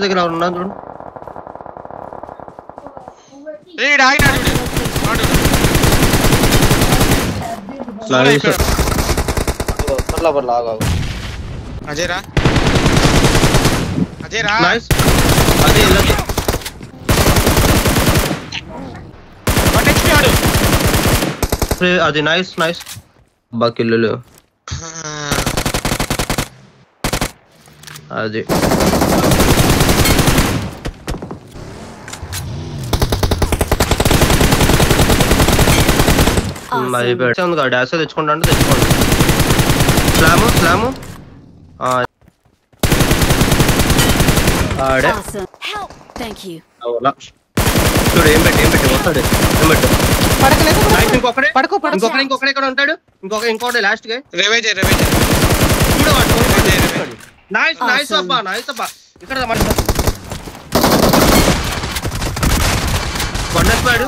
దగ్గర ఉన్నా చూడు. అజయ్ రా నైస్. అదే వెళ్ళదు. అది నైస్ నైస్. బాకిల్లు అది డాష్ తెచ్చుకుంటా అంటే తెచ్చుకోండి. స్లాము ఆడే చూడు. ఏం పెట్టి వస్తాడు. ఏం పెట్టు ఇంకొకడే ఇక్కడ ఉంటాడు. ఇంకోటి లాస్ట్ గా నైస్ నైస్ అబ్బా నైస్ అబ్బా. ఇక్కడ కొండపాడు